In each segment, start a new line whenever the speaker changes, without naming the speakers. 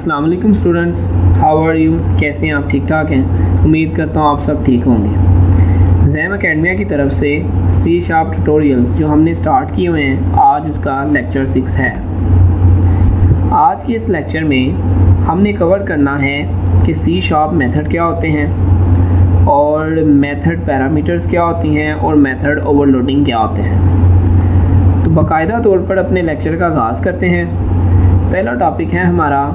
अस्सलाम वालेकुम students, how are you? कैसे हैं आप? ठीक ठाक हैं? उम्मीद करता हूँ आप सब ठीक होंगे। ज़ैम एकेडमिया की तरफ से सी शार्प ट्यूटोरियल्स जो हमने स्टार्ट किए हुए हैं, आज उसका लेक्चर 6 है। आज के इस लेक्चर में हमने कवर करना है कि सी शार्प मेथड क्या होते हैं और मेथड पैरामीटर्स क्या होती हैं और मेथड ओवरलोडिंग क्या होते हैं। तो बाकायदा तौर पर अपने लेक्चर का आगाज़ करते हैं। पहला टॉपिक है हमारा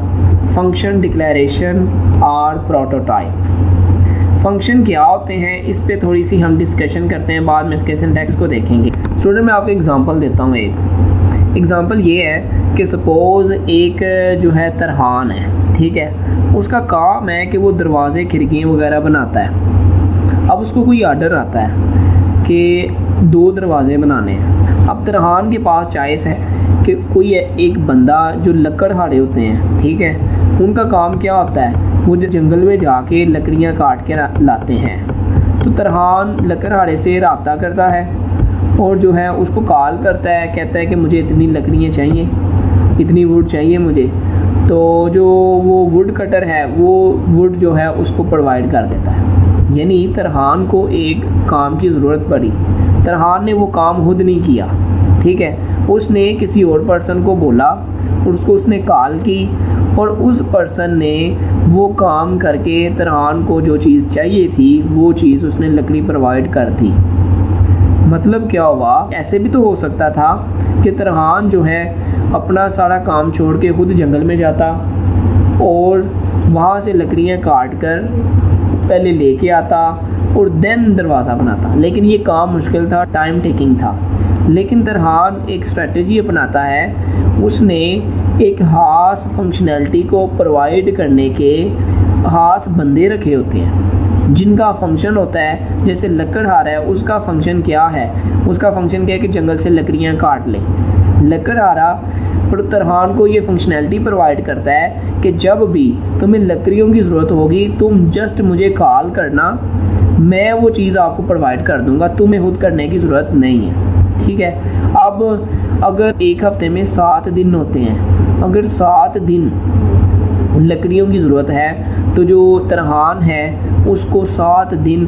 फंक्शन डिक्लेरेशन और प्रोटोटाइप। फंक्शन क्या होते हैं, इस पे थोड़ी सी हम डिस्कशन करते हैं, बाद में इसके सिंटैक्स को देखेंगे। स्टूडेंट मैं आपको एग्जांपल देता हूँ। एक एग्जांपल ये है कि सपोज़ एक जो है तरहान है, ठीक है, उसका काम है कि वो दरवाज़े खिड़कियाँ वगैरह बनाता है। अब उसको कोई आर्डर आता है कि 2 दरवाज़े बनाने हैं। अब तरहान के पास चॉइस है कि कोई एक बंदा जो लकड़हारे होते हैं, ठीक है, उनका काम क्या होता है, वो जो जंगल में जाके लकड़ियाँ काट के लाते हैं। तो तरहान लकड़हारे से रब्ता करता है और जो है उसको कॉल करता है, कहता है कि मुझे इतनी लकड़ियाँ चाहिए, इतनी वुड चाहिए मुझे। तो जो वो वुड कटर है वो वुड जो है उसको प्रोवाइड कर देता है। यानी तरहान को एक काम की ज़रूरत पड़ी, तरहान ने वो काम खुद नहीं किया, ठीक है, उसने किसी और पर्सन को बोला और उसको उसने कॉल की और उस पर्सन ने वो काम करके तरहान को जो चीज़ चाहिए थी वो चीज़ उसने लकड़ी प्रोवाइड कर दी। मतलब क्या हुआ, ऐसे भी तो हो सकता था कि तरहान जो है अपना सारा काम छोड़ के खुद जंगल में जाता और वहाँ से लकड़ियाँ काट कर पहले लेके आता और देन दरवाज़ा बनाता। लेकिन ये काम मुश्किल था, टाइम टेकिंग था। लेकिन तरहान एक स्ट्रेटजी अपनाता है, उसने एक खास फंक्शनैलिटी को प्रोवाइड करने के खास बंदे रखे होते हैं जिनका फंक्शन होता है, जैसे लकड़हारा है उसका फंक्शन क्या है, उसका फंक्शन क्या है कि जंगल से लकड़ियाँ काट ले। लकड़हारा पर तरहान को ये फंक्शनैलिटी प्रोवाइड करता है कि जब भी तुम्हें लकड़ियों की ज़रूरत होगी तुम जस्ट मुझे कॉल करना, मैं वो चीज़ आपको प्रोवाइड कर दूंगा, तुम्हें खुद करने की ज़रूरत नहीं है, ठीक है। अब अगर एक हफ्ते में 7 दिन होते हैं, अगर 7 दिन लकड़ियों की ज़रूरत है तो जो तरहान है उसको 7 दिन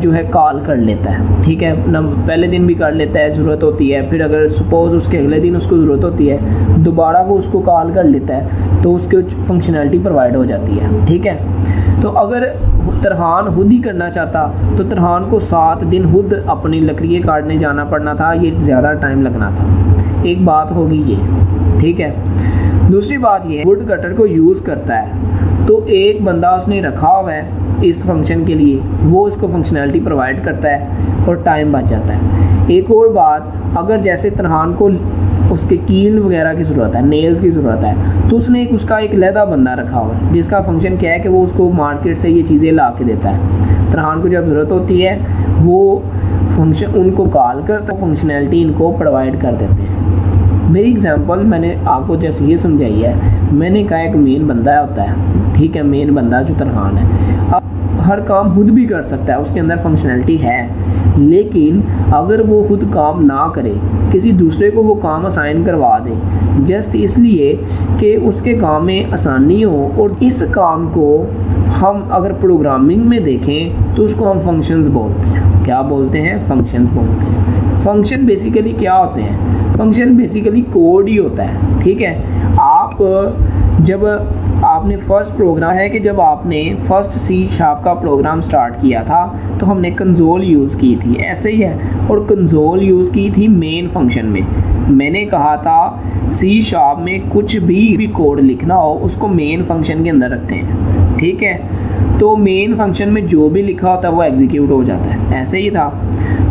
जो है कॉल कर लेता है, ठीक है। पहले दिन भी कर लेता है, ज़रूरत होती है, फिर अगर सपोज़ उसके अगले दिन उसको ज़रूरत होती है दोबारा वो उसको कॉल कर लेता है, तो उसके फंक्शनैलिटी प्रोवाइड हो जाती है, ठीक है। तो अगर तरहान खुद ही करना चाहता तो तरहान को 7 दिन खुद अपनी लकड़ियाँ काटने जाना पड़ना था, ये ज़्यादा टाइम लगना था। एक बात होगी ये, ठीक है। दूसरी बात ये, वुड कटर को यूज़ करता है तो एक बंदा उसने रखा हुआ है इस फंक्शन के लिए, वो उसको फंक्शनैलिटी प्रोवाइड करता है और टाइम बच जाता है। एक और बात, अगर जैसे तरहान को उसके कील वगैरह की ज़रूरत है, नेल्स की ज़रूरत है, तो उसने उसका एक लहदा बंदा रखा हुआ है जिसका फंक्शन क्या है कि वो उसको मार्केट से ये चीज़ें ला के देता है। तरहान को जब ज़रूरत होती है वो फंक्शन उनको कॉल कर तो फंक्शनैलिटी इनको प्रोवाइड कर देते हैं। मेरी एग्जांपल मैंने आपको जैसे ये समझाई है, मैंने कहा एक मेन बंदा होता है, ठीक है, मेन बंदा जो तरहान है, अब हर काम खुद भी कर सकता है, उसके अंदर फंक्शनैलिटी है, लेकिन अगर वो खुद काम ना करे, किसी दूसरे को वो काम असाइन करवा दे जस्ट इसलिए कि उसके काम में आसानी हो, और इस काम को हम अगर प्रोग्रामिंग में देखें तो उसको हम फंक्शंस बोलते हैं। क्या बोलते हैं? फंक्शंस बोलते हैं। फंक्शन बेसिकली क्या होते हैं? फंक्शन बेसिकली कोड ही होता है, ठीक है। आप जब आपने फर्स्ट प्रोग्राम है कि जब आपने फर्स्ट सी शार्प का प्रोग्राम स्टार्ट किया था तो हमने कंसोल यूज़ की थी, ऐसे ही है, और कंसोल यूज़ की थी मेन फंक्शन में। मैंने कहा था सी शार्प में कुछ भी कोड लिखना हो उसको मेन फंक्शन के अंदर रखते हैं, ठीक है। तो मेन फंक्शन में जो भी लिखा होता है वो एग्जीक्यूट हो जाता है, ऐसे ही था।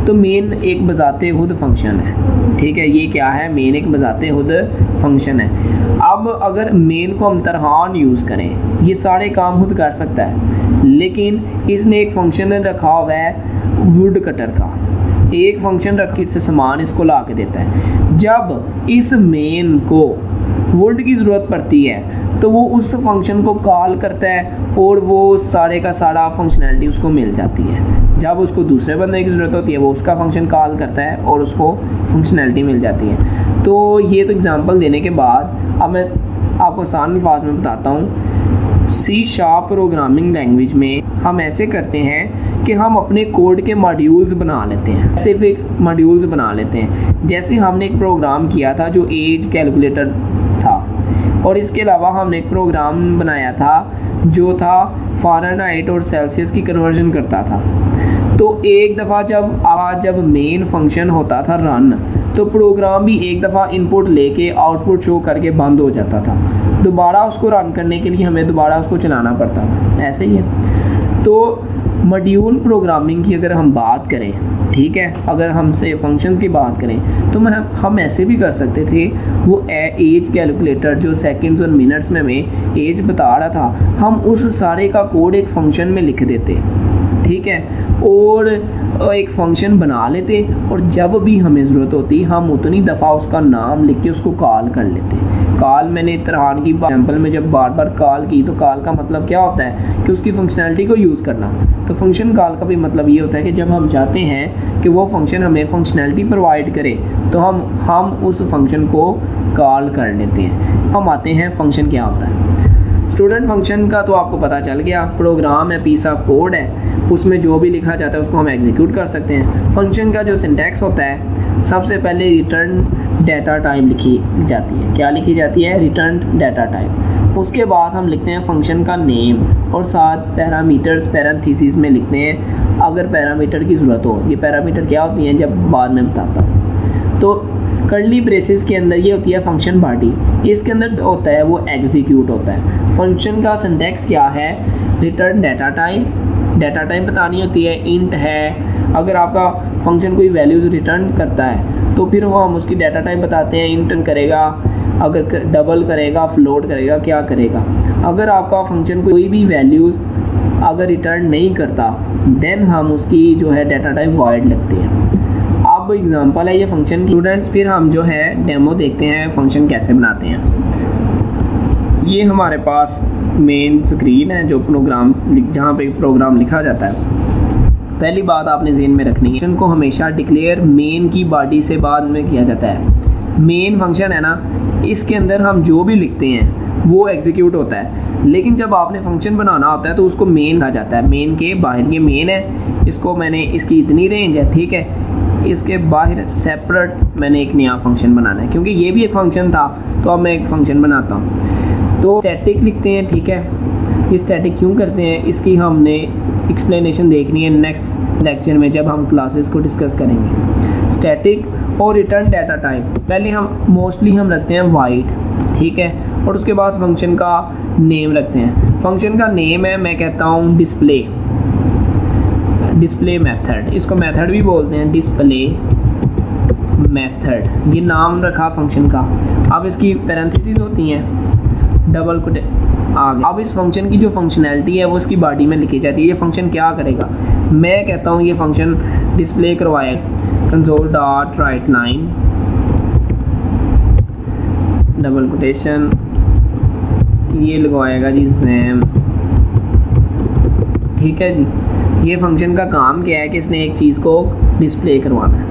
तो मेन एक बजाते खुद फंक्शन है, ठीक है। ये क्या है? मेन एक बजाते खुद फंक्शन है। अब अगर मेन को हम तरहान यूज़ करें, ये सारे काम खुद कर सकता है, लेकिन इसने एक फंक्शन रखा हुआ है वुड कटर का, एक फंक्शन रख के से सामान इसको ला के देता है। जब इस मेन को वुड की ज़रूरत पड़ती है तो वो उस फंक्शन को कॉल करता है और वो सारे का सारा फंक्शनैलिटी उसको मिल जाती है। जब उसको दूसरे बंदे की ज़रूरत होती है वो उसका फंक्शन कॉल करता है और उसको फंक्शनैलिटी मिल जाती है। तो ये तो एग्जांपल देने के बाद अब मैं आपको आसान अल्फाज में बताता हूँ। सी शार्प प्रोग्रामिंग लैंग्वेज में हम ऐसे करते हैं कि हम अपने कोड के मॉड्यूल्स बना लेते हैं, स्पेसिफिक मॉड्यूल्स बना लेते हैं। जैसे हमने एक प्रोग्राम किया था जो एज कैलकुलेटर था, और इसके अलावा हमने एक प्रोग्राम बनाया था जो था फ़ारेनहाइट और सेल्सियस की कन्वर्जन करता था। तो एक दफ़ा जब मेन फंक्शन होता था रन, तो प्रोग्राम भी एक दफ़ा इनपुट लेके आउटपुट शो करके बंद हो जाता था। दोबारा उसको रन करने के लिए हमें दोबारा उसको चलाना पड़ता था। ऐसे ही है। तो मॉड्यूल प्रोग्रामिंग की अगर हम बात करें, ठीक है, अगर हमसे फंक्शंस की बात करें तो हम ऐसे भी कर सकते थे। वो एज कैलकुलेटर जो सेकंड्स और मिनट्स में हमें एज बता रहा था, हम उस सारे का कोड एक फंक्शन में लिख देते, ठीक है, और एक फ़ंक्शन बना लेते, और जब भी हमें ज़रूरत होती हम उतनी दफ़ा उसका नाम लिख के उसको कॉल कर लेते। कॉल मैंने तरहान की एग्जाम्पल में जब बार बार कॉल की, तो कॉल का मतलब क्या होता है कि उसकी फंक्शनैलिटी को यूज़ करना। तो फंक्शन कॉल का भी मतलब ये होता है कि जब हम चाहते हैं कि वो फंक्शन हमें फंक्शनैलिटी प्रोवाइड करे, तो हम उस फंक्शन को कॉल कर लेते हैं। हम आते हैं फंक्शन क्या होता है। स्टूडेंट फंक्शन का तो आपको पता चल गया, प्रोग्राम है, पीस ऑफ कोड है, उसमें जो भी लिखा जाता है उसको हम एग्जीक्यूट कर सकते हैं। फंक्शन का जो सिंटैक्स होता है, सबसे पहले रिटर्न डाटा टाइप लिखी जाती है। क्या लिखी जाती है? Return data type. उसके बाद हम लिखते हैं फंक्शन का नेम, और साथ पैरामीटर्स पैरेंथेसिस में लिखते हैं अगर पैरामीटर की ज़रूरत हो। ये पैरामीटर क्या होती हैं जब बाद में बताता हूँ। तो कर्ली ब्रेसेस के अंदर ये होती है फंक्शन बॉडी, इसके अंदर होता है वो एग्जीक्यूट होता है। फंक्शन का सिंटैक्स क्या है? Return data type, data type बतानी होती है, इंट है। अगर आपका फंक्शन कोई वैल्यूज़ रिटर्न करता है तो फिर वो हम उसकी डाटा टाइप बताते हैं, इंट करेगा, अगर डबल करेगा, फ्लोट करेगा, क्या करेगा। अगर आपका फंक्शन कोई भी वैल्यूज़ अगर रिटर्न नहीं करता, देन हम उसकी जो है डाटा टाइप वॉइड लगती है। अब एग्जांपल है ये फंक्शन। स्टूडेंट्स फिर हम जो है डेमो देखते हैं फंक्शन कैसे बनाते हैं। ये हमारे पास मेन स्क्रीन है जो प्रोग्राम जहाँ पे प्रोग्राम लिखा जाता है। पहली बात आपने ज़हन में रखनी है, फंक्शन को हमेशा डिक्लेयर मेन की बॉडी से बाद में किया जाता है। मेन फंक्शन है ना, इसके अंदर हम जो भी लिखते हैं वो एग्जीक्यूट होता है, लेकिन जब आपने फंक्शन बनाना होता है तो उसको मेन कहा जाता है। मेन के बाहर ये मेन है, इसको मैंने इसकी इतनी रेंज है, ठीक है, इसके बाहर सेपरेट मैंने एक नया फंक्शन बनाना है, क्योंकि ये भी एक फंक्शन था तो अब मैं एक फंक्शन बनाता हूँ। तो स्टैटिक लिखते हैं, ठीक है। ये स्टैटिक क्यों करते हैं इसकी हमने एक्सप्लेनेशन देखनी है नेक्स्ट लेक्चर में जब हम क्लासेस को डिस्कस करेंगे। स्टैटिक और रिटर्न डाटा टाइप पहले हम मोस्टली रखते हैं वाइड, ठीक है, और उसके बाद फंक्शन का नेम रखते हैं। फंक्शन का नेम है, मैं कहता हूँ डिस्प्ले मेथड, इसको मेथड भी बोलते हैं, डिस्प्ले मेथड, ये नाम रखा फंक्शन का। अब इसकी पैरेंथेसिस होती हैं, डबल कोट आगे। अब इस फंक्शन की जो फंक्शनैलिटी है वो इसकी बॉडी में लिखी जाती है। ये फंक्शन क्या करेगा? मैं कहता हूँ ये फंक्शन डिस्प्ले करवाएगा console dot right line double quotation, ये लगवाएगा जी जैम, ठीक है जी। ये फंक्शन का काम क्या है कि इसने एक चीज़ को डिस्प्ले करवाना है।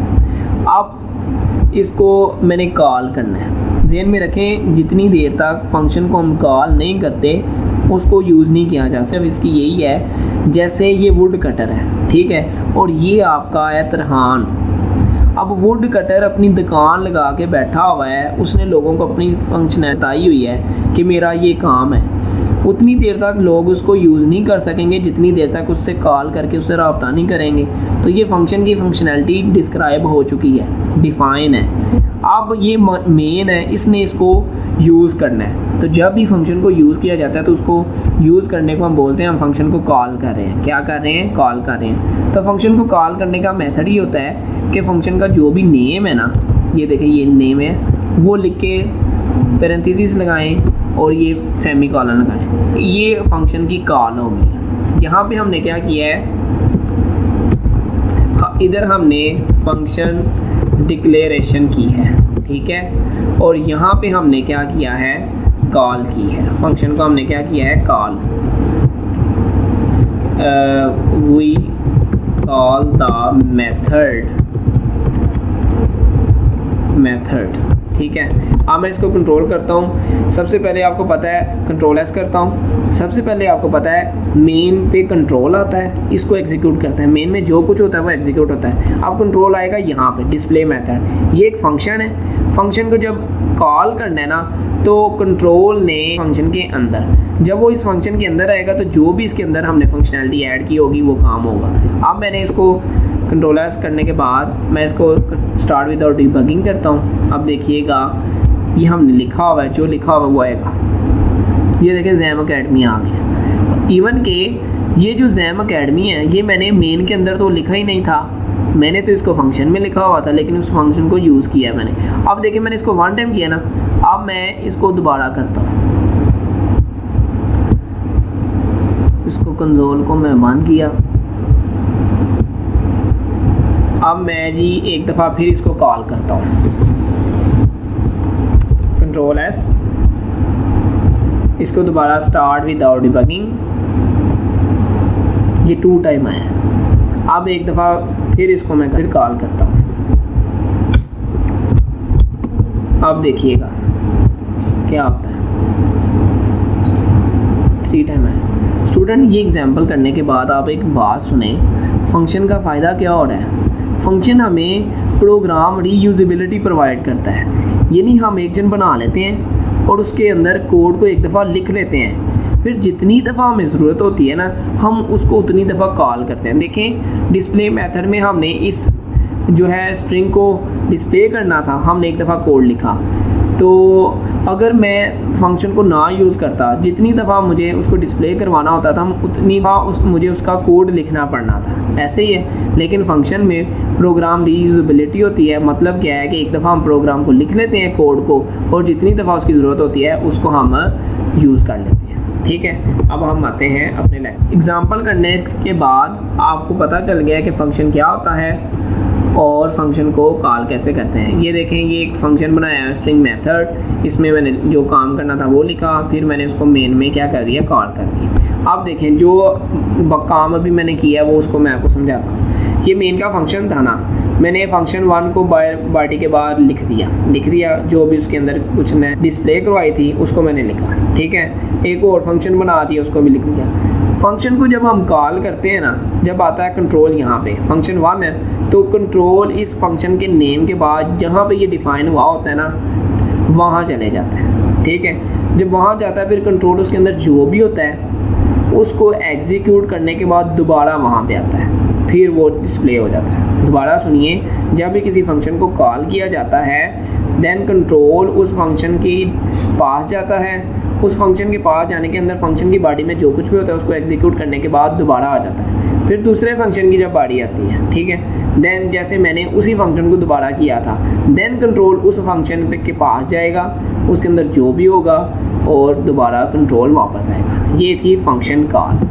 अब इसको मैंने कॉल करना है। ध्यान में रखें, जितनी देर तक फंक्शन को हम कॉल नहीं करते उसको यूज़ नहीं किया जा सकता। इसकी यही है, जैसे ये वुड कटर है, ठीक है, और ये आपका है तरहान। अब वुड कटर अपनी दुकान लगा के बैठा हुआ है, उसने लोगों को अपनी फंक्शन बताई हुई है कि मेरा ये काम है। उतनी देर तक लोग उसको यूज़ नहीं कर सकेंगे जितनी देर तक उससे कॉल करके उससे रब्ता नहीं करेंगे। तो ये फंक्शन की फंक्शनैलिटी डिस्क्राइब हो चुकी है, डिफ़ाइन है। अब ये मेन है, इसने इसको यूज़ करना है। तो जब भी फंक्शन को यूज़ किया जाता है तो उसको यूज़ करने को हम बोलते हैं हम फंक्शन को कॉल कर रहे हैं। क्या कर रहे हैं? कॉल कर रहे हैं। तो फंक्शन को कॉल करने का मेथड ही होता है कि फंक्शन का जो भी नेम है ना, ये देखिए ये नेम है, वो लिख के पैरेंथेसिस लगाएं और ये सेमीकोलन लगाएं, ये फंक्शन की कॉल होगी। यहाँ पे हमने क्या किया है, इधर हमने फंक्शन डिक्लेरेशन की है, ठीक है, और यहाँ पे हमने क्या किया है, कॉल की है। फंक्शन को हमने क्या किया है, call. We call the method ठीक है। अब मैं इसको कंट्रोल करता हूँ। सबसे पहले आपको पता है कंट्रोल एस करता हूँ। सबसे पहले आपको पता है मेन पे कंट्रोल आता है, इसको एग्जीक्यूट करता है। मेन में जो कुछ होता है वो एग्जीक्यूट होता है। अब कंट्रोल आएगा यहाँ पे डिस्प्ले मेथड, ये एक फंक्शन है। फंक्शन को जब कॉल करना है ना तो कंट्रोल ने फंक्शन के अंदर, जब वो इस फंक्शन के अंदर आएगा तो जो भी इसके अंदर हमने फंक्शनैलिटी ऐड की होगी वो काम होगा। अब मैंने इसको कंट्रोल एस करने के बाद मैं इसको स्टार्ट विदाउट डिबगिंग करता हूँ। अब देखिएगा ये हमने लिखा हुआ है, जो लिखा हुआ वो आएगा। ये देखें जैम अकेडमी आ गया। इवन के ये जो जैम अकेडमी है ये मैंने मेन के अंदर तो लिखा ही नहीं था, मैंने तो इसको फंक्शन में लिखा हुआ था, लेकिन उस फंक्शन को यूज़ किया है मैंने। अब देखिए मैंने इसको वन टाइम किया ना, अब मैं इसको दोबारा करता हूँ। इसको कंसोल को मैं बंद किया। अब मैं जी एक दफ़ा फिर इसको कॉल करता हूँ, कंट्रोल एस, इसको दोबारा स्टार्ट विदाउट डिबगिंग, ये 2 टाइम आया। अब एक दफ़ा फिर इसको मैं फिर कॉल करता हूँ। अब देखिएगा क्या होता है, 3 टाइम आया। स्टूडेंट ये एग्जाम्पल करने के बाद आप एक बात सुने, फंक्शन का फ़ायदा क्या हो रहा है। फंक्शन हमें प्रोग्राम रीयूजेबिलिटी प्रोवाइड करता है, यानी हम एक जन बना लेते हैं और उसके अंदर कोड को एक दफ़ा लिख लेते हैं, फिर जितनी दफ़ा हमें ज़रूरत होती है ना हम उसको उतनी दफ़ा कॉल करते हैं। देखें डिस्प्ले मेथड में हमने इस जो है स्ट्रिंग को डिस्प्ले करना था, हमने एक दफ़ा कोड लिखा, तो अगर मैं फंक्शन को ना यूज़ करता, जितनी दफ़ा मुझे उसको डिस्प्ले करवाना होता था हम उतनी दफ़ा मुझे उसका कोड लिखना पड़ना था। ऐसे ही है, लेकिन फंक्शन में प्रोग्राम रीयूजेबिलिटी होती है। मतलब क्या है कि एक दफ़ा हम प्रोग्राम को लिख लेते हैं कोड को, और जितनी दफ़ा उसकी ज़रूरत होती है उसको हम यूज़ कर लेते हैं। ठीक है, अब हम आते हैं अपने एग्जाम्पल करने के बाद आपको पता चल गया है कि फ़ंक्शन क्या होता है और फंक्शन को कॉल कैसे करते हैं। ये देखें ये एक फंक्शन बनाया है स्ट्रिंग मेथड, इसमें मैंने जो काम करना था वो लिखा, फिर मैंने उसको मेन में क्या कर दिया, कॉल कर दिया। अब देखें जो काम अभी मैंने किया वो उसको मैं आपको समझाता हूँ। ये मेन का फंक्शन था ना, मैंने फंक्शन 1 को बॉडी के बाद लिख दिया, जो भी उसके अंदर कुछ ने डिस्प्ले करवाई थी उसको मैंने लिखा। ठीक है, एक और फंक्शन बना दिया उसको भी लिख दिया। फंक्शन को जब हम कॉल करते हैं ना, जब आता है कंट्रोल, यहाँ पे फंक्शन 1 है तो कंट्रोल इस फंक्शन के नेम के बाद जहाँ पे ये डिफाइन हुआ होता है ना वहाँ चले जाता है। ठीक है, जब वहाँ जाता है फिर कंट्रोल उसके अंदर जो भी होता है उसको एग्जीक्यूट करने के बाद दोबारा वहाँ पे आता है, फिर वो डिस्प्ले हो जाता है। दोबारा सुनिए, जब भी किसी फंक्शन को कॉल किया जाता है देन कंट्रोल उस फंक्शन के पास जाता है, उस फंक्शन के पास जाने के अंदर फंक्शन की बॉडी में जो कुछ भी होता है उसको एग्जीक्यूट करने के बाद दोबारा आ जाता है, फिर दूसरे फंक्शन की जब बॉडी आती है। ठीक है, देन जैसे मैंने उसी फंक्शन को दोबारा किया था, देन कंट्रोल उस फंक्शन के पास जाएगा, उसके अंदर जो भी होगा और दोबारा कंट्रोल वापस आएगा। ये थी फंक्शन कॉल।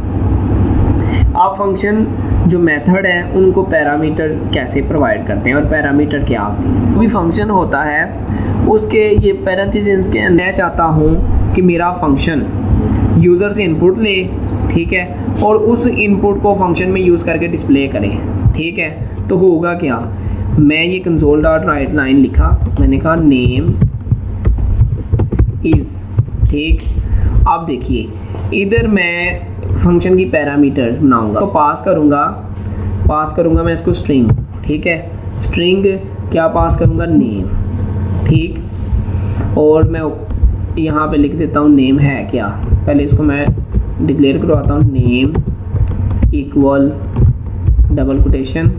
अब फंक्शन जो मेथड है उनको पैरामीटर कैसे प्रोवाइड करते हैं और पैरामीटर क्या होती है। कोई फंक्शन होता है उसके ये पैरेंथेसिस के अंदर चाहता हूँ कि मेरा फंक्शन यूज़र से इनपुट ले, ठीक है, और उस इनपुट को फंक्शन में यूज़ करके डिस्प्ले करें। ठीक है, तो होगा क्या, मैं ये कंसोल डॉट राइट लाइन लिखा, मैंने कहा नेम इज़, ठीक। अब देखिए इधर मैं फंक्शन की पैरामीटर्स बनाऊंगा, तो पास करूंगा मैं इसको स्ट्रिंग। ठीक है, स्ट्रिंग क्या पास करूंगा, नेम। ठीक, और मैं यहाँ पे लिख देता हूँ नेम है क्या, पहले इसको मैं डिक्लेयर करवाता हूँ, नेम इक्वल डबल कोटेशन,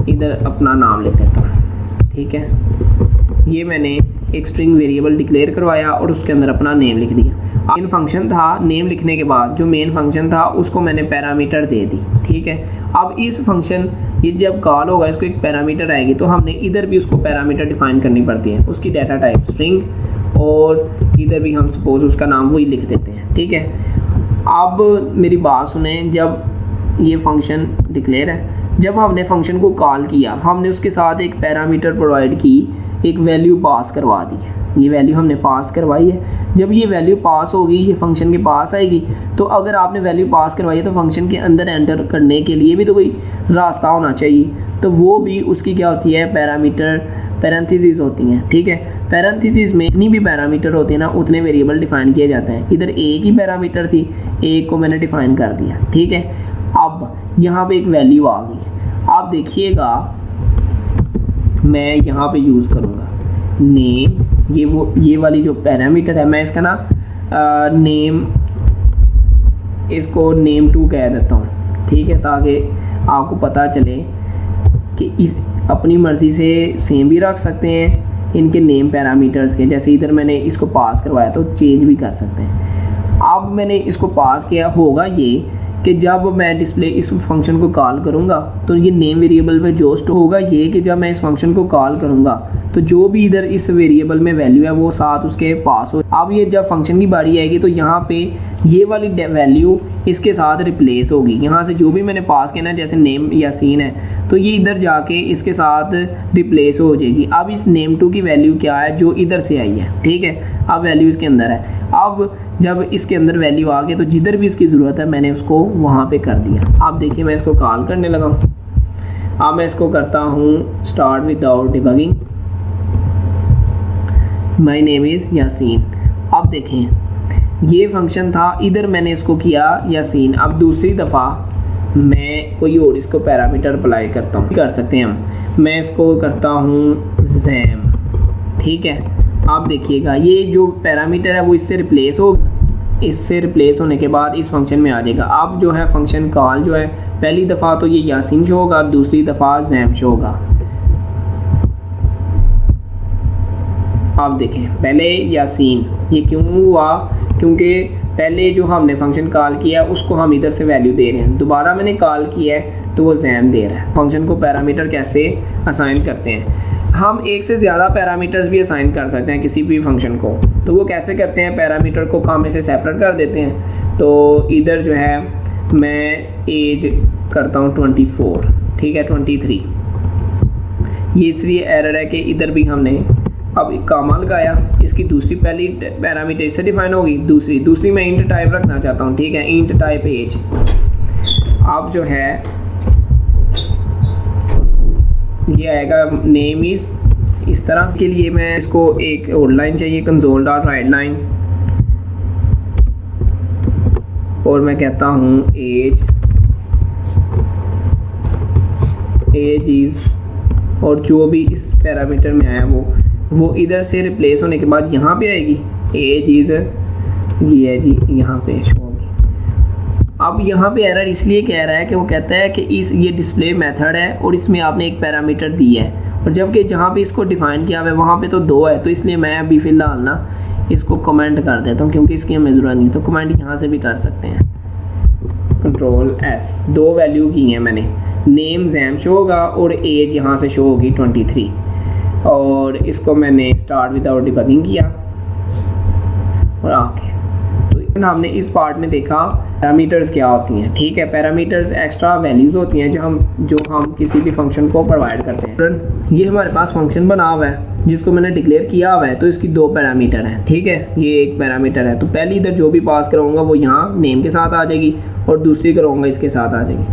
इधर अपना नाम लिख देता हूँ। ठीक है, ये मैंने एक स्ट्रिंग वेरिएबल डिक्लेयर करवाया और उसके अंदर अपना नेम लिख दिया। मेन फंक्शन था, नेम लिखने के बाद जो मेन फंक्शन था उसको मैंने पैरामीटर दे दी। ठीक है, अब इस फंक्शन ये जब कॉल होगा इसको एक पैरामीटर आएगी, तो हमने इधर भी उसको पैरामीटर डिफाइन करनी पड़ती है, उसकी डाटा टाइप स्ट्रिंग, और इधर भी हम सपोज उसका नाम वही लिख देते हैं। ठीक है, अब मेरी बात सुने, जब ये फंक्शन डिक्लेयर है, जब हमने फंक्शन को कॉल किया हमने उसके साथ एक पैरामीटर प्रोवाइड की, एक वैल्यू पास करवा दी है, ये वैल्यू हमने पास करवाई है। जब ये वैल्यू पास होगी ये फंक्शन के पास आएगी, तो अगर आपने वैल्यू पास करवाई है तो फंक्शन के अंदर एंटर करने के लिए भी तो कोई रास्ता होना चाहिए, तो वो भी उसकी क्या होती है, पैरामीटर पैरेंथेसिस होती हैं। ठीक है, पैरेंथेसिस में जितनी भी पैरामीटर होते हैं ना उतने वेरिएबल डिफाइन किए जाते हैं। इधर एक ही पैरामीटर थी, एक को मैंने डिफाइन कर दिया, ठीक है। अब यहाँ पे एक वैल्यू आ गई, आप देखिएगा मैं यहाँ पे यूज़ करूँगा नेम, ये वाली जो पैरामीटर है मैं इसका ना नेम, इसको name2 कह देता हूँ, ठीक है, ताकि आपको पता चले कि इस अपनी मर्ज़ी से सेम भी रख सकते हैं इनके नेम पैरामीटर्स के। जैसे इधर मैंने इसको पास करवाया तो चेंज भी कर सकते हैं। अब मैंने इसको पास किया, होगा ये कि जब मैं डिस्प्ले इस फंक्शन को कॉल करूँगा तो ये नेम वेरिएबल में जो स्टोर होगा ये कि जब मैं इस फंक्शन को कॉल करूँगा तो जो भी इधर इस वेरिएबल में वैल्यू है वो साथ उसके पास हो। अब ये जब फंक्शन की बारी आएगी तो यहाँ पे ये वाली वैल्यू इसके साथ रिप्लेस होगी। यहाँ से जो भी मैंने पास किया ना, जैसे नेम या सीन है, तो ये इधर जाके इसके साथ रिप्लेस हो जाएगी। अब इस name2 की वैल्यू क्या है जो इधर से आई है, ठीक है, अब वैल्यू इसके अंदर है। अब जब इसके अंदर वैल्यू आ गई तो जिधर भी इसकी ज़रूरत है मैंने उसको वहाँ पे कर दिया। आप देखिए मैं इसको कॉल करने लगा हूँ। अब मैं इसको करता हूँ start without debugging, my name is Yasin. अब देखें ये फंक्शन था, इधर मैंने इसको किया यासीन। अब दूसरी दफ़ा मैं कोई और इसको पैरामीटर अप्लाई करता हूँ, कर सकते हैं हम। मैं इसको करता हूँ जैम, ठीक है। आप देखिएगा ये जो पैरामीटर है वो इससे रिप्लेस हो, इससे रिप्लेस होने के बाद इस फंक्शन में आ जाएगा। अब जो है फंक्शन कॉल जो है पहली दफ़ा तो ये यासीन शो होगा, दूसरी दफ़ा जैम शो होगा। आप देखें पहले यासीन, ये क्यों हुआ, क्योंकि पहले जो हमने फंक्शन कॉल किया उसको हम इधर से वैल्यू दे रहे हैं, दोबारा मैंने कॉल किया है तो वो जैम दे रहा है। फंक्शन को पैरामीटर कैसे असाइन करते हैं, हम एक से ज़्यादा पैरामीटर्स भी असाइन कर सकते हैं किसी भी फंक्शन को। तो वो कैसे करते हैं, पैरामीटर को कामे से सेपरेट कर देते हैं। तो इधर जो है मैं एज करता हूँ 24, ठीक है, 23। ये इसलिए एरर है कि इधर भी हमने अब कामा लगाया, इसकी दूसरी पहली पैरामीटर इससे डिफाइन होगी, दूसरी मैं इंट टाइप रखना चाहता हूँ, ठीक है, इंट टाइप एज। अब जो है ये आएगा नेम इज़, इस तरह के लिए मैं इसको एक और लाइन चाहिए, कंसोल डॉट राइट लाइन, और मैं कहता हूँ एज इज़, और जो भी इस पैरामीटर में आया वो इधर से रिप्लेस होने के बाद यहाँ पे आएगी एज इज़, ये है जी यहाँ पे शो होगी। अब यहाँ पे एरर इसलिए कह रहा है कि वो कहता है कि ये डिस्प्ले मेथड है और इसमें आपने एक पैरामीटर दी है, और जबकि जहाँ पे इसको डिफाइन किया हुआ है वहाँ पे तो 2 है। तो इसलिए मैं अभी फ़िलहाल ना इसको कमेंट कर देता हूँ क्योंकि इसकी हमें ज़रूरत नहीं, तो कमेंट यहाँ से भी कर सकते हैं। कंट्रोल S, 2 वैल्यू की हैं मैंने, नेम जैम शो होगा और एज यहाँ से शो होगी 23, और इसको मैंने स्टार्ट विदाउट डिबगिंग किया और आके तो हमने इस पार्ट में देखा पैरामीटर्स क्या होती हैं, ठीक है। पैरामीटर्स एक्स्ट्रा वैल्यूज़ होती हैं जो हम किसी भी फंक्शन को प्रोवाइड करते हैं। ये हमारे पास फंक्शन बना हुआ है जिसको मैंने डिक्लेयर किया हुआ है, तो इसकी 2 पैरामीटर हैं, ठीक है, ये एक पैरामीटर है। तो पहली इधर जो भी पास कराऊंगा वो यहाँ नेम के साथ आ जाएगी और दूसरी कराऊंगा इसके साथ आ जाएगी।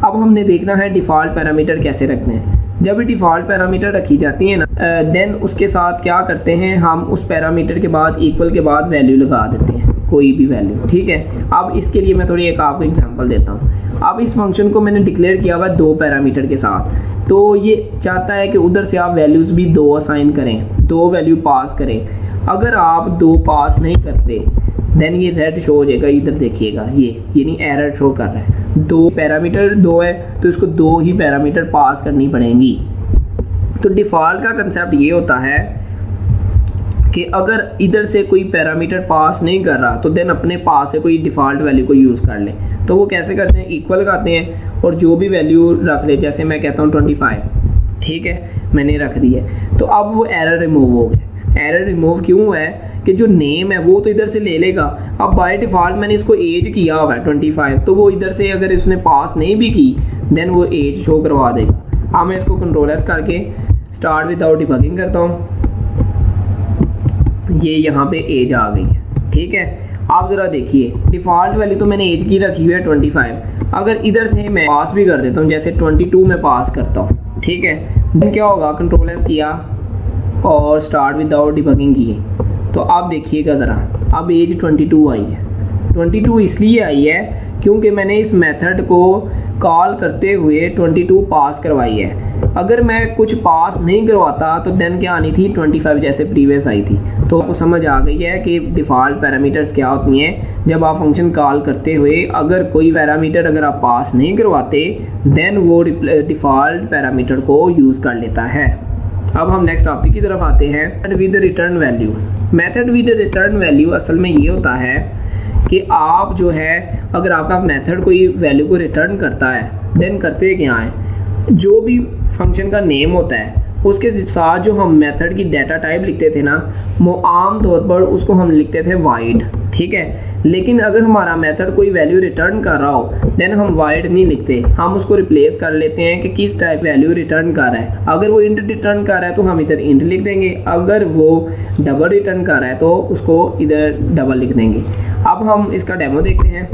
अब हमने देखना है डिफ़ॉल्ट पैरामीटर कैसे रखते हैं। जब भी डिफ़ॉल्ट पैरामीटर रखी जाती है ना, देन उसके साथ क्या करते हैं, हम उस पैरामीटर के बाद इक्वल के बाद वैल्यू लगा देते हैं, कोई भी वैल्यू, ठीक है। अब इसके लिए मैं थोड़ी एक आपको एग्जांपल देता हूँ। अब इस फंक्शन को मैंने डिक्लेयर किया हुआ है 2 पैरामीटर के साथ, तो ये चाहता है कि उधर से आप वैल्यूज़ भी 2 असाइन करें, 2 वैल्यू पास करें। अगर आप 2 पास नहीं करते देन ये रेड शो हो जाएगा, इधर देखिएगा ये नहीं एरर शो कर रहा है। 2 पैरामीटर 2 है तो इसको 2 ही पैरामीटर पास करनी पड़ेंगी। तो डिफ़ॉल्ट का कंसेप्ट ये होता है कि अगर इधर से कोई पैरामीटर पास नहीं कर रहा तो देन अपने पास से कोई डिफ़ॉल्ट वैल्यू को यूज़ कर ले। तो वो कैसे करते हैं, इक्वल लगाते हैं और जो भी वैल्यू रख ले, जैसे मैं कहता हूँ 25, ठीक है, मैंने रख दी है। तो अब वो एरर रिमूव हो गया। एरर रिमूव क्यों है कि जो नेम है वो तो इधर से ले लेगा। अब बाय डिफ़ॉल्ट मैंने इसको एज किया हुआ है 25, तो वो इधर से अगर इसने पास नहीं भी की देन वो एज शो करवा देगा। अब मैं इसको कंट्रोल S करके स्टार्ट विदाउट डिबगिंग करता हूँ, ये यहाँ पे एज आ गई है, ठीक है। आप ज़रा देखिए डिफ़ॉल्ट वैल्यू तो मैंने एज की रखी हुई है 25, अगर इधर से मैं पास भी कर देता हूँ, जैसे 22 में पास करता हूँ, ठीक है, देन क्या होगा, कंट्रोल S किया और स्टार्ट विदाउट डिबगिंग किए तो अब देखिएगा ज़रा, अब एज 22 आई है। 22 इसलिए आई है क्योंकि मैंने इस मेथड को कॉल करते हुए 22 पास करवाई है। अगर मैं कुछ पास नहीं करवाता तो देन क्या आनी थी 25 जैसे प्रीवियस आई थी। तो आपको समझ आ गई है कि डिफ़ॉल्ट पैरामीटर्स क्या होती हैं। जब आप फंक्शन कॉल करते हुए अगर कोई पैरामीटर अगर आप पास नहीं करवाते देन वो डिफ़ॉल्ट पैरामीटर को यूज़ कर लेता है। अब हम नेक्स्ट टॉपिक की तरफ आते हैं, method with return value. Method with return value असल में ये होता है कि आप जो है अगर आपका मेथड कोई वैल्यू को रिटर्न करता है देन करते क्या है, जो भी फंक्शन का नेम होता है उसके साथ जो हम मेथड की डाटा टाइप लिखते थे ना, वो आम तौर पर उसको हम लिखते थे वाइड, ठीक है। लेकिन अगर हमारा मेथड कोई वैल्यू रिटर्न कर रहा हो देन हम वाइड नहीं लिखते, हम उसको रिप्लेस कर लेते हैं कि किस टाइप वैल्यू रिटर्न कर रहा है। अगर वो इंट रिटर्न कर रहा है तो हम इधर इंट लिख देंगे, अगर वो डबल रिटर्न कर रहा है तो उसको इधर डबल लिख देंगे। अब हम इसका डेमो देखते हैं।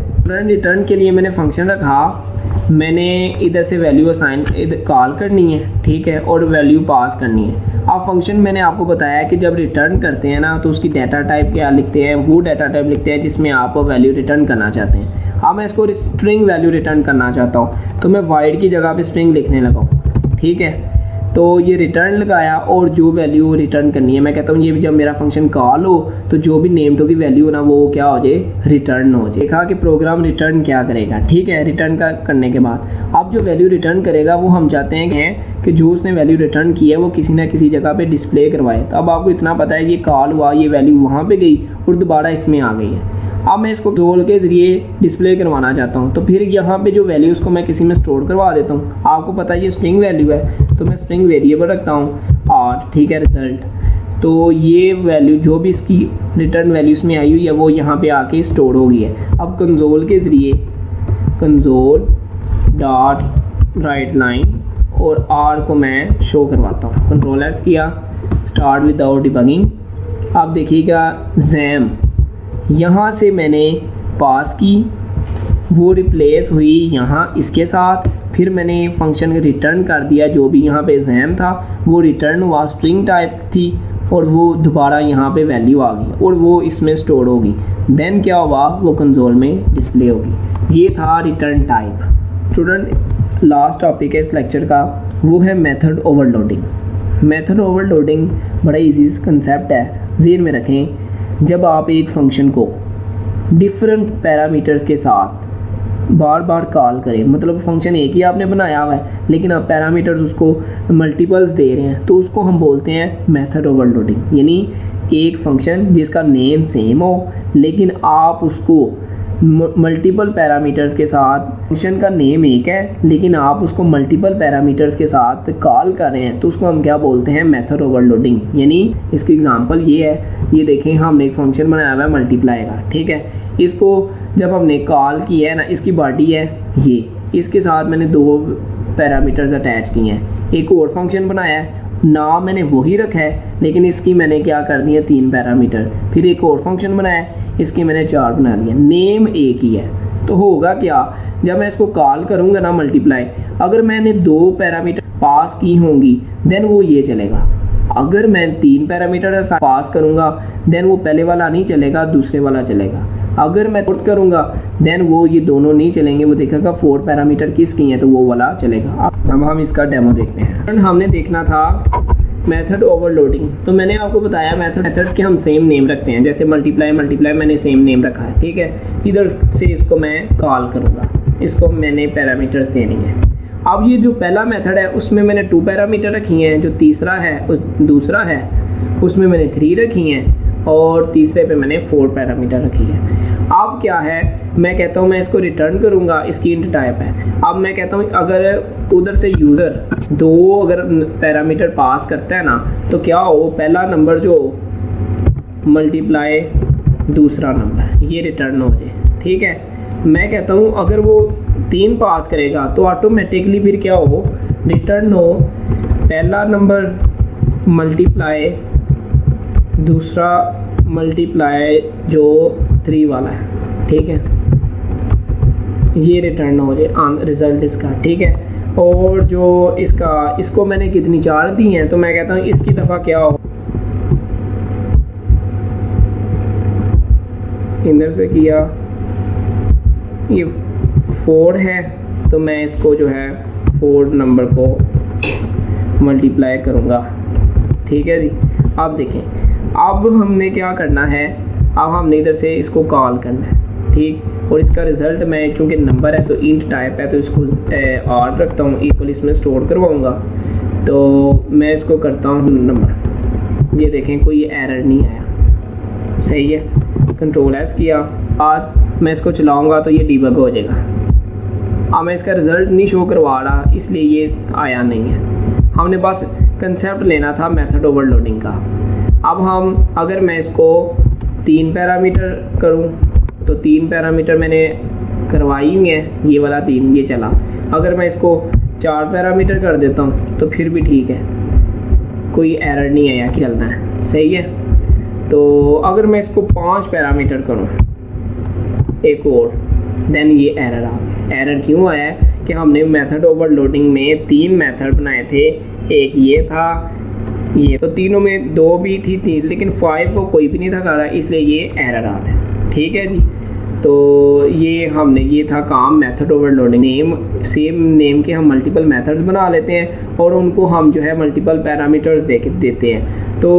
रिटर्न के लिए मैंने फंक्शन रखा, मैंने इधर से वैल्यू असाइन इधर कॉल करनी है, ठीक है, और वैल्यू पास करनी है। अब फंक्शन मैंने आपको बताया कि जब रिटर्न करते हैं ना तो उसकी डाटा टाइप क्या लिखते हैं, वो डाटा टाइप लिखते हैं जिसमें आप वैल्यू रिटर्न करना चाहते हैं। अब मैं इसको स्ट्रिंग वैल्यू रिटर्न करना चाहता हूँ तो मैं वाइड की जगह पे स्ट्रिंग लिखने लगा हूँ, ठीक है। तो ये रिटर्न लगाया और जो वैल्यू रिटर्न करनी है मैं कहता हूँ ये जब मेरा फंक्शन कॉल हो तो जो भी नेम टू की वैल्यू हो ना वो क्या हो जाए, रिटर्न हो जाए। देखा कि प्रोग्राम रिटर्न क्या करेगा, ठीक है। रिटर्न का करने के बाद अब जो वैल्यू रिटर्न करेगा वो हम चाहते हैं कि जो उसने वैल्यू रिटर्न की है वो किसी ना किसी जगह पे डिस्प्ले करवाए। तो अब आपको इतना पता है ये कॉल हुआ, ये वैल्यू वहाँ पे गई और दोबारा इसमें आ गई है। अब मैं इसको कंसोल के ज़रिए डिस्प्ले करवाना चाहता हूँ तो फिर यहाँ पे जो वैल्यू उसको मैं किसी में स्टोर करवा देता हूँ। आपको पता है ये स्ट्रिंग वैल्यू है तो मैं स्ट्रिंग वेरिएबल रखता हूँ और ठीक है रिजल्ट, तो ये वैल्यू जो भी इसकी रिटर्न वैल्यू इसमें आई हुई है वो यहाँ पे आके स्टोर हो गई है। अब कंसोल के ज़रिए कंसोल डॉट राइट लाइन और आर को मैं शो करवाता हूँ। कंट्रोल एस किया, स्टार्ट विदाउट डिबगिंग। अब देखिएगा जैम यहाँ से मैंने पास की, वो रिप्लेस हुई यहाँ इसके साथ, फिर मैंने फंक्शन रिटर्न कर दिया जो भी यहाँ पे जैम था वो रिटर्न हुआ, स्ट्रिंग टाइप थी और वो दोबारा यहाँ पे वैल्यू आ गई और वो इसमें स्टोर होगी। देन क्या हुआ, वो कंसोल में डिस्प्ले होगी। ये था return type. Student last topic है इस लेक्चर का, वो है मेथड ओवरलोडिंग। मेथड ओवरलोडिंग बड़ा इजी कंसेप्ट है, ज़हन में रखें। जब आप एक फंक्शन को डिफरेंट पैरामीटर्स के साथ बार बार कॉल करें, मतलब फंक्शन एक ही आपने बनाया हुआ है लेकिन आप पैरामीटर्स उसको मल्टीपल्स दे रहे हैं तो उसको हम बोलते हैं मेथड ओवरलोडिंग। यानी एक फंक्शन जिसका नेम सेम हो लेकिन आप उसको मल्टीपल पैरामीटर्स के साथ, फंक्शन का नेम एक है लेकिन आप उसको मल्टीपल पैरामीटर्स के साथ कॉल कर रहे हैं तो उसको हम क्या बोलते हैं, मेथड ओवरलोडिंग। यानी इसकी एग्जांपल ये है, ये देखें हमने एक फंक्शन बनाया हुआ है मल्टीप्लाई का, ठीक है। इसको जब हमने कॉल किया है ना, इसकी बॉडी है ये, इसके साथ मैंने दो पैरामीटर्स अटैच किए हैं। एक और फंक्शन बनाया है, नाम मैंने वही रखा है लेकिन इसकी मैंने क्या कर दिया 3 पैरामीटर। फिर एक और फंक्शन बनाया, इसकी मैंने 4 बना दिया, नेम एक ही है। तो होगा क्या, जब मैं इसको कॉल करूँगा ना मल्टीप्लाई, अगर मैंने 2 पैरामीटर पास की होंगी देन वो ये चलेगा। अगर मैं 3 पैरामीटर पास करूँगा देन वो पहले वाला नहीं चलेगा, दूसरे वाला चलेगा। अगर मैं पुट करूँगा देन वो ये दोनों नहीं चलेंगे, वो देखेगा 4 पैरामीटर किसकी हैं तो वो वाला चलेगा। अब हम इसका डेमो देखते हैं। हमने देखना था मेथड ओवरलोडिंग। तो मैंने आपको बताया मेथड्स के हम सेम नेम रखते हैं, जैसे मल्टीप्लाई मैंने सेम नेम रखा है, ठीक है। इधर से इसको मैं कॉल करूँगा, इसको मैंने पैरामीटर्स देनी है। अब ये जो पहला मेथड है उसमें मैंने 2 पैरामीटर रखी हैं, जो तीसरा है दूसरा है उसमें मैंने 3 रखी हैं और तीसरे पे मैंने 4 पैरामीटर रखी है। अब क्या है, मैं कहता हूँ मैं इसको रिटर्न करूँगा, इसकी इंट टाइप है। अब मैं कहता हूँ अगर उधर से यूज़र 2 अगर पैरामीटर पास करता है ना तो क्या हो, पहला नंबर जो मल्टीप्लाई दूसरा नंबर, ये रिटर्न हो जाए, ठीक है। मैं कहता हूँ अगर वो 3 पास करेगा तो ऑटोमेटिकली फिर क्या हो, रिटर्न हो पहला नंबर मल्टीप्लाई दूसरा मल्टीप्लाई जो 3 वाला है, ठीक है। ये रिटर्न हो जाए रिजल्ट इसका, ठीक है। और जो इसको मैंने कितनी 4 दी हैं तो मैं कहता हूँ इसकी दफ़ा क्या हो, इधर से किया, ये 4 है तो मैं इसको जो है 4 नंबर को मल्टीप्लाई करूँगा। ठीक है जी। अब देखें, अब हमने क्या करना है, अब हमने इधर से इसको कॉल करना है, ठीक। और इसका रिज़ल्ट मैं चूँकि नंबर है तो इंट टाइप है तो इसको और रखता हूँ, इक्वल इसमें स्टोर करवाऊँगा। तो मैं इसको करता हूँ नंबर, ये देखें कोई एरर नहीं आया, सही है। कंट्रोल एस किया, आज मैं इसको चलाऊँगा तो ये डीबग हो जाएगा। अब मैं इसका रिज़ल्ट नहीं शो करवा रहा, इसलिए ये आया नहीं है। हमने बस कंसेप्ट लेना था मेथड ओवरलोडिंग का। अब हम अगर मैं इसको 3 पैरामीटर करूं तो 3 पैरामीटर मैंने करवाई हुई हैं, ये वाला 3 ये चला। अगर मैं इसको 4 पैरामीटर कर देता हूं तो फिर भी ठीक है, कोई एरर नहीं आया, चलना है, सही है। तो अगर मैं इसको 5 पैरामीटर करूं एक और, देन ये एरर आ गया। एरर क्यों आया है कि हमने मेथड ओवरलोडिंग में 3 मेथड बनाए थे, एक ये था, ये तो तीनों में 2 भी थी 3, लेकिन 5 को कोई भी नहीं था कर रहा, इसलिए ये एरर आ रहा है। ठीक है जी। तो ये हमने, ये था काम method overloading. Name, same name के हम मल्टीपल मेथड्स बना लेते हैं और उनको हम जो है मल्टीपल पैरामीटर्स देते हैं। तो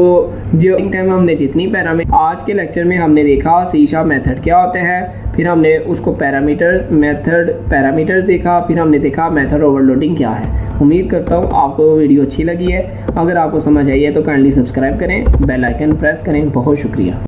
जो टाइम हमने जितनी पैरामीटर, आज के लेक्चर में हमने देखा सी शार्प मेथड क्या होता है, फिर हमने उसको पैरामीटर्स देखा, फिर हमने देखा मेथड ओवरलोडिंग क्या है। उम्मीद करता हूँ आपको वीडियो अच्छी लगी है। अगर आपको समझ आई है तो काइंडली सब्सक्राइब करें, बेल आइकन प्रेस करें। बहुत शुक्रिया।